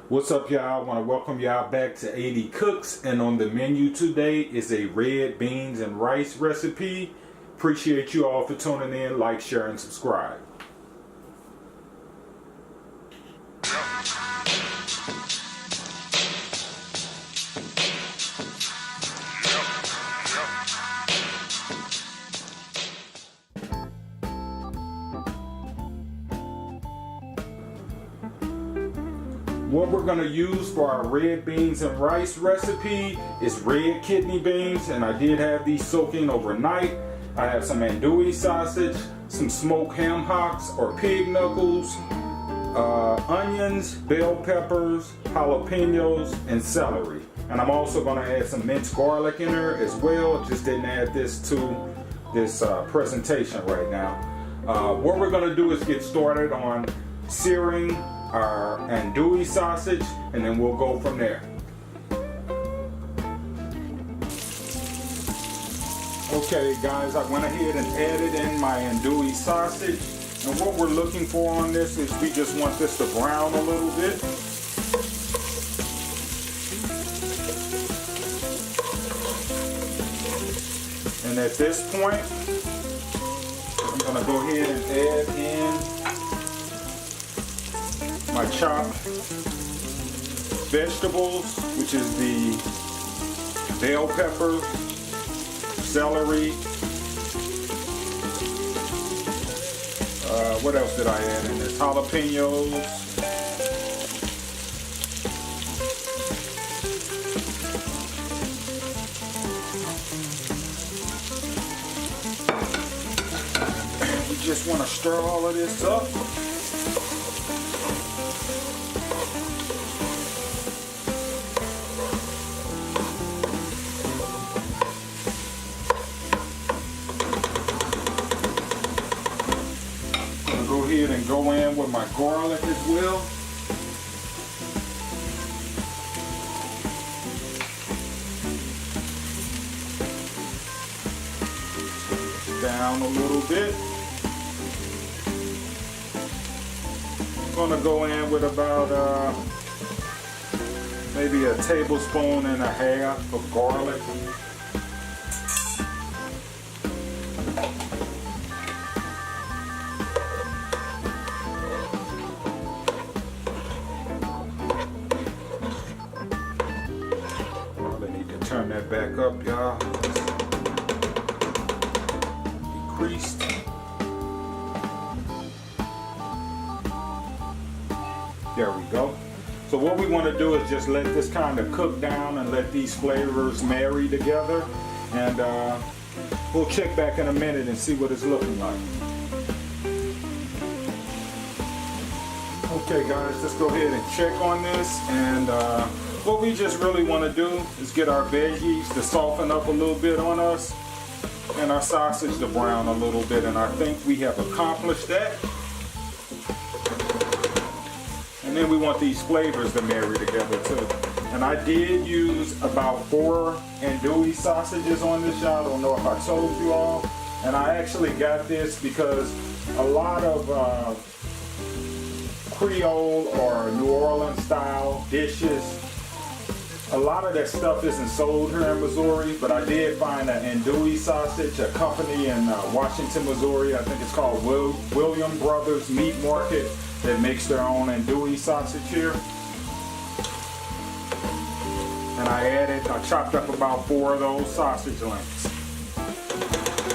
What's up, y'all? I want to welcome y'all back to AD Cooks, and on the menu today is a red beans and rice recipe. Appreciate you all for tuning in. Like, share, and subscribe. What we're going to use for our red beans and rice recipe is red kidney beans, and I did have these soaking overnight. I have some andouille sausage, some smoked ham hocks or pig knuckles, onions, bell peppers, jalapenos, and celery. And I'm also going to add some minced garlic in there as well. Just didn't add this to this presentation right now. What we're going to do is get started on searing our andouille sausage, and then we'll go from there. Okay guys, I went ahead and added in my andouille sausage, and what we're looking for on this is we just want this to brown a little bit. And at this point, I'm going to go ahead and add in my chopped vegetables, which is the bell peppers, celery. What else did I add in this? Jalapenos. We just want to stir all of this up. Go ahead and go in with my garlic as well. Down a little bit. I'm gonna go in with about maybe a tablespoon and a half of garlic. Turn that back up, y'all. Decreased. There we go. So what we want to do is just let this kind of cook down and let these flavors marry together. And we'll check back in a minute and see what it's looking like. Okay guys, let's go ahead and check on this. And what we just really want to do is get our veggies to soften up a little bit on us and our sausage to brown a little bit, and I think we have accomplished that. And then we want these flavors to marry together too. And I did use about 4 andouille sausages on this, y'all. I don't know if I told you all. And I actually got this because a lot of Creole or New Orleans style dishes, a lot of that stuff isn't sold here in Missouri, but I did find an andouille sausage, a company in Washington, Missouri. I think it's called William Brothers Meat Market, that makes their own andouille sausage here. And I chopped up about 4 of those sausage links.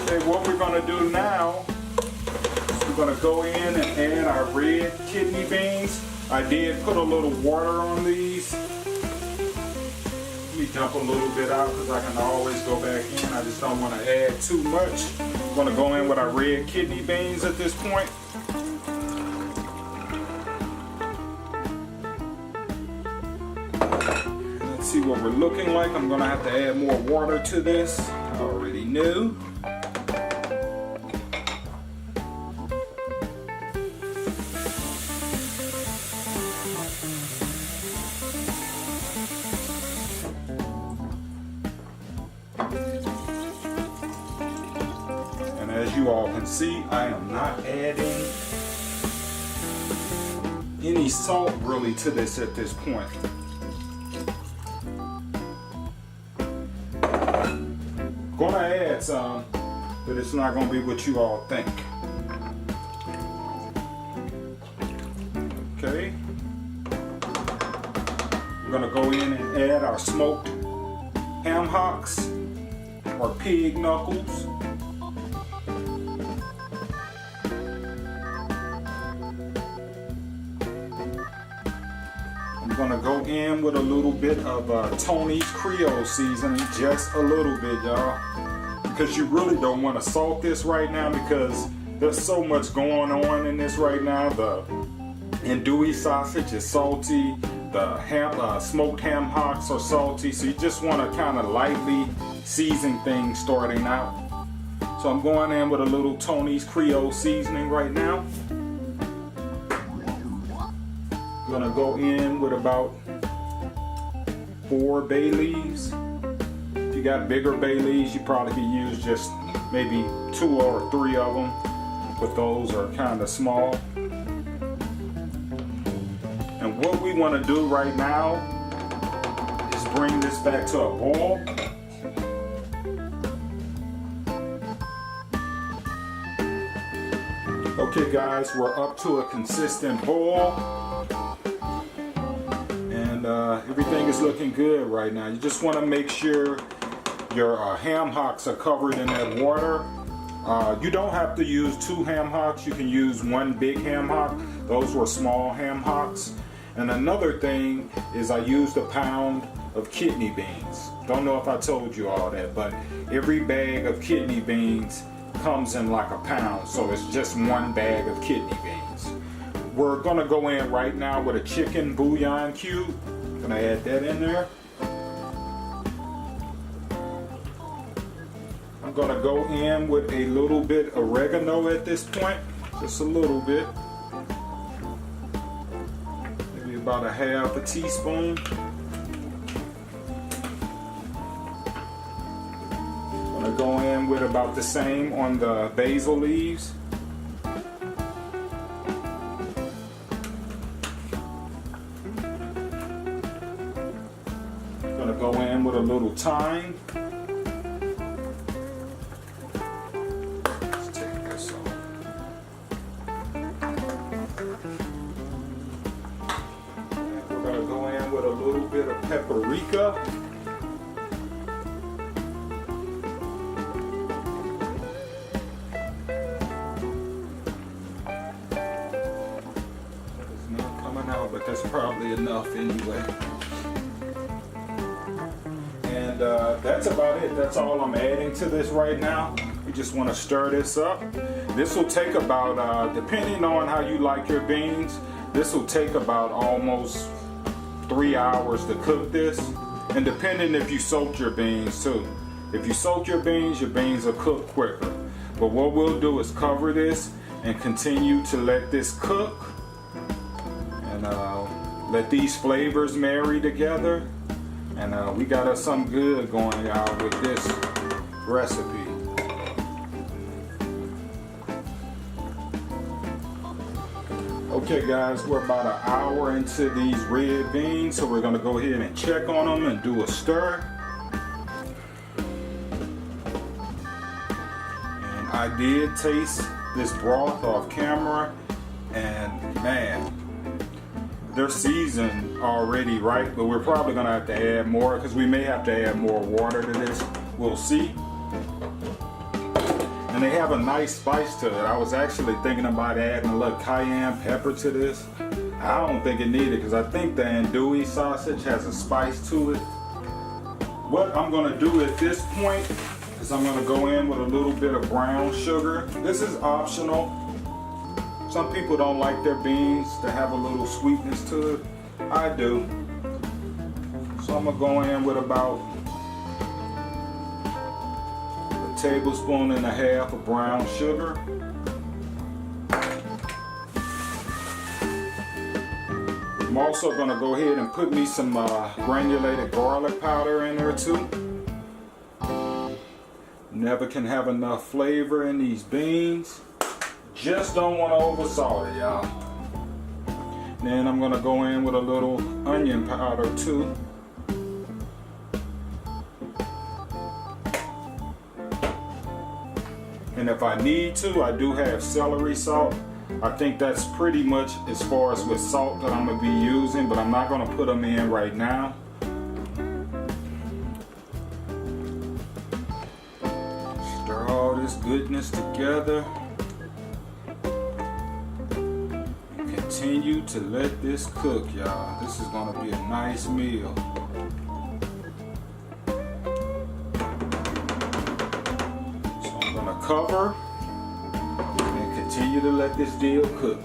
Okay, what we're gonna do now is we're gonna go in and add our red kidney beans. I did put a little water on these. Let me dump a little bit out because I can always go back in. I just don't want to add too much. I'm going to go in with our red kidney beans at this point. Let's see what we're looking like. I'm going to have to add more water to this. I already knew. As you all can see, I am not adding any salt really to this at this point. Gonna add some, but it's not gonna be what you all think. Okay. We're gonna go in and add our smoked ham hocks or pig knuckles. I'm gonna go in with a little bit of Tony's Creole seasoning, just a little bit, y'all, because you really don't want to salt this right now because there's so much going on in this right now. The andouille sausage is salty. The smoked ham hocks are salty, so you just want to kind of lightly season things starting out. So I'm going in with a little Tony's Creole seasoning right now. I'm gonna go in with about 4 bay leaves. If you got bigger bay leaves, you probably could use just maybe 2 or 3 of them, but those are kind of small. And what we want to do right now is bring this back to a boil. Okay guys, we're up to a consistent boil. And everything is looking good right now. You just want to make sure your ham hocks are covered in that water. You don't have to use 2 ham hocks. You can use 1 big ham hock. Those were small ham hocks. And another thing is I used a pound of kidney beans. Don't know if I told you all that, but every bag of kidney beans comes in like a pound, so it's just 1 bag of kidney beans. We're gonna go in right now with a chicken bouillon cube. Gonna add that in there. I'm gonna go in with a little bit oregano at this point, just a little bit. About a half a teaspoon. I'm gonna go in with about the same on the basil leaves. Gonna go in with a little thyme. Let's take this off. Go in with a little bit of paprika. It's not coming out, but that's probably enough anyway. And that's about it. That's all I'm adding to this right now. We just want to stir this up. This will take about, depending on how you like your beans, this will take about almost 3 hours to cook this, and depending if you soak your beans too. If you soak your beans will cook quicker. But what we'll do is cover this and continue to let this cook and let these flavors marry together, and we got us some good going out with this recipe. Okay guys, we're about an hour into these red beans, so we're gonna go ahead and check on them and do a stir. And I did taste this broth off camera, and man, they're seasoned already right, but we're probably gonna have to add more because we may have to add more water to this. We'll see. And they have a nice spice to it. I was actually thinking about adding a little cayenne pepper to this. I don't think it needed because I think the andouille sausage has a spice to it. What I'm gonna do at this point is I'm gonna go in with a little bit of brown sugar. This is optional. Some people don't like their beans to have a little sweetness to it. I do. So I'm gonna go in with about a tablespoon and a half of brown sugar. I'm also gonna go ahead and put me some granulated garlic powder in there too. Never can have enough flavor in these beans. Just don't want to oversalt it, y'all. Then I'm gonna go in with a little onion powder too. And if I need to, I do have celery salt. I think that's pretty much as far as with salt that I'm gonna be using, but I'm not gonna put them in right now. Stir all this goodness together. And continue to let this cook, y'all. This is gonna be a nice meal. Cover and continue to let this deal cook.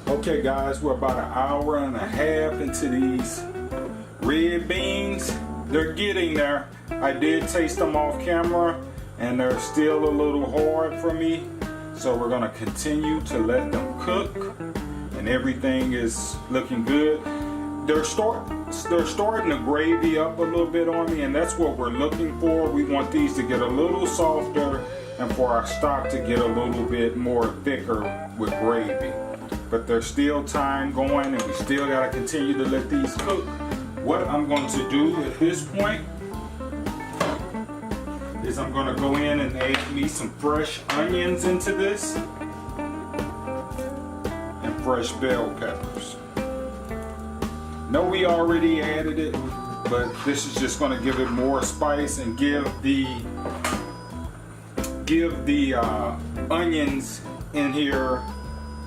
Okay guys, we're about an hour and a half into these red beans. They're getting there. I did taste them off camera and they're still a little hard for me. So we're gonna continue to let them cook and everything is looking good. They're starting to gravy up a little bit on me, and that's what we're looking for. We want these to get a little softer and for our stock to get a little bit more thicker with gravy. But there's still time going and we still got to continue to let these cook. What I'm going to do at this point is I'm going to go in and add me some fresh onions into this and fresh bell peppers. No, we already added it, but this is just going to give it more spice and give the onions in here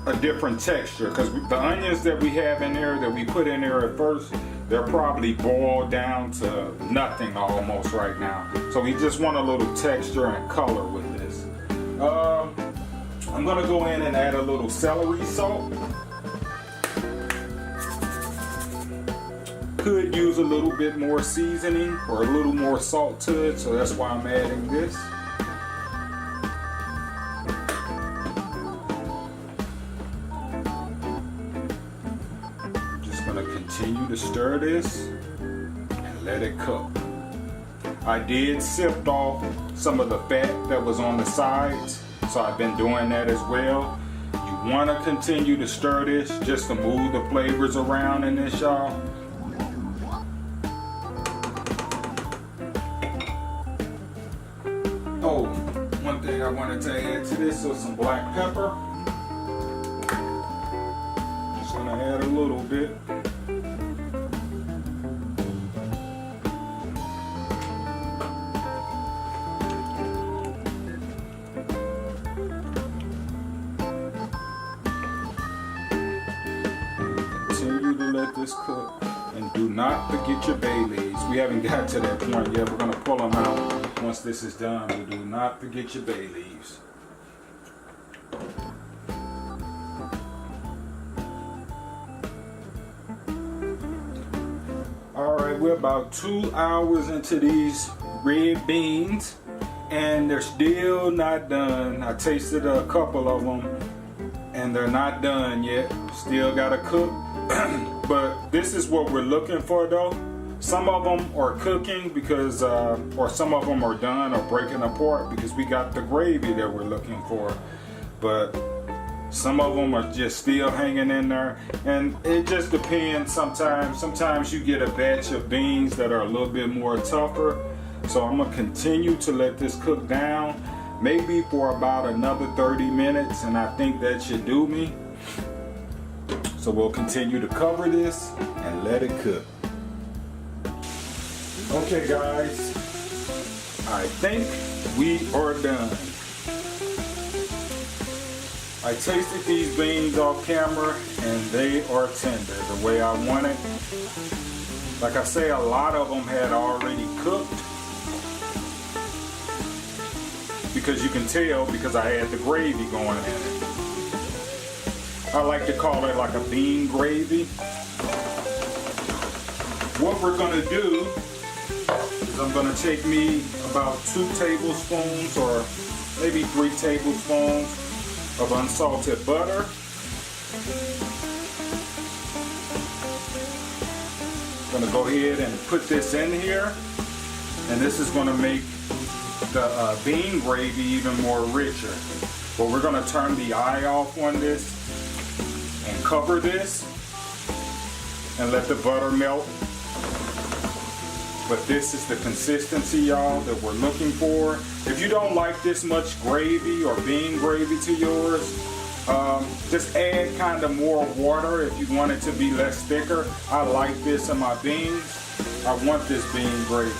a different texture, because the onions that we have in there that we put in there at first, they're probably boiled down to nothing almost right now. So we just want a little texture and color with this. I'm going to go in and add a little celery salt. Could use a little bit more seasoning or a little more salt to it, so that's why I'm adding this. Just gonna continue to stir this and let it cook. I did sift off some of the fat that was on the sides, so I've been doing that as well. You want to continue to stir this just to move the flavors around in this, y'all. Oh, one thing I wanted to add to this is some black pepper. Just gonna add a little bit. Continue to let this cook. And do not forget your bay leaves. We haven't got to that point yet. We're gonna pull them out once this is done. But do not forget your bay leaves. All right, we're about 2 hours into these red beans, and they're still not done. I tasted a couple of them, and they're not done yet. Still gotta cook. But this is what we're looking for though. Some of them are cooking because, or some of them are done or breaking apart because we got the gravy that we're looking for. But some of them are just still hanging in there. And it just depends sometimes. Sometimes you get a batch of beans that are a little bit more tougher. So I'm gonna continue to let this cook down, maybe for about another 30 minutes. And I think that should do me. So we'll continue to cover this and let it cook. Okay guys, I think we are done. I tasted these beans off camera and they are tender the way I want it. Like I say, a lot of them had already cooked. Because you can tell because I had the gravy going in it. I like to call it like a bean gravy. What we're gonna do is I'm gonna take me about 2 tablespoons or maybe 3 tablespoons of unsalted butter. I'm gonna go ahead and put this in here, and this is gonna make the bean gravy even more richer. But we're gonna turn the eye off on this and cover this and let the butter melt. But this is the consistency, y'all, that we're looking for. If you don't like this much gravy or bean gravy to yours, just add kind of more water if you want it to be less thicker. I like this in my beans. I want this bean gravy.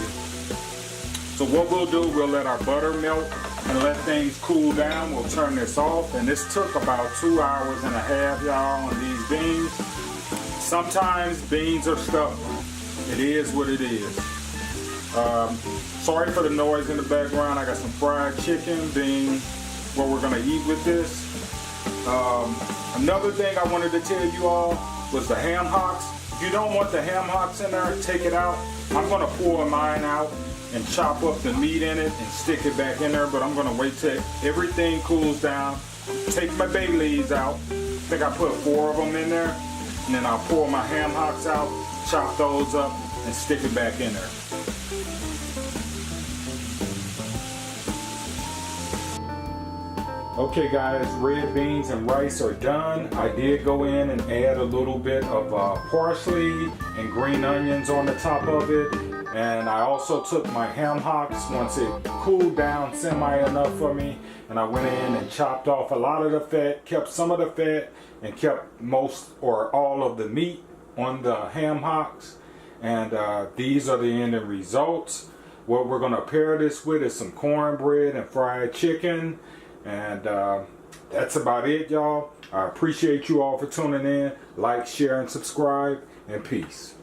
So what we'll do, we'll let our butter melt and let things cool down. We'll turn this off. And this took about 2.5 hours, y'all, on these beans. Sometimes beans are stubborn. It is what it is. Sorry for the noise in the background. I got some fried chicken being what we're gonna eat with this. Another thing I wanted to tell you all was the ham hocks. If you don't want the ham hocks in there, take it out. I'm gonna pour mine out and chop up the meat in it and stick it back in there, but I'm gonna wait till everything cools down. Take my bay leaves out. I think I put 4 of them in there. And then I'll pour my ham hocks out, chop those up, and stick it back in there. Okay guys, red beans and rice are done. I did go in and add a little bit of parsley and green onions on the top of it. And I also took my ham hocks once it cooled down semi enough for me. And I went in and chopped off a lot of the fat, kept some of the fat, and kept most or all of the meat on the ham hocks. And these are the ending results. What we're gonna pair this with is some cornbread and fried chicken. And that's about it, y'all. I appreciate you all for tuning in. Like, share, and subscribe, and peace.